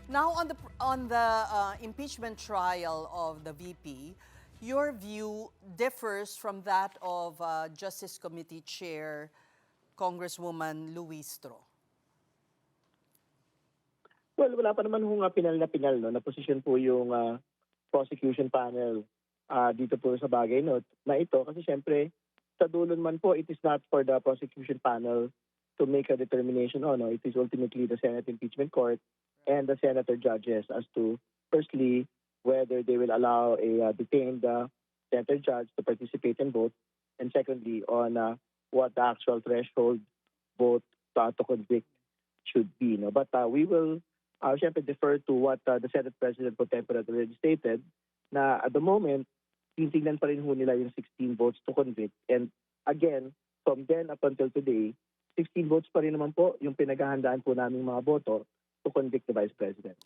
Now, on the impeachment trial of the VP, your view differs from that of Justice Committee Chair Congresswoman Luistro. Well, wala pa naman hong pinal na pinal, no, na posisyon po yung prosecution panel dito po sa bagay na ito. Kasi syempre, sa dulo man po, it is not for the prosecution panel to make a determination. No, it is ultimately the Senate Impeachment Court and the senator judges as to, firstly, whether they will allow a detained senator judge to participate and vote, and secondly, on what the actual threshold vote to convict should be. No? But we will syempre defer to what the Senate President pro tempore already stated, na at the moment, titingnan pa rin ho nila yung 16 votes to convict. And again, from then up until today, 16 votes pa rin naman po yung pinaghahandaan po naming mga boto to convict the Vice President.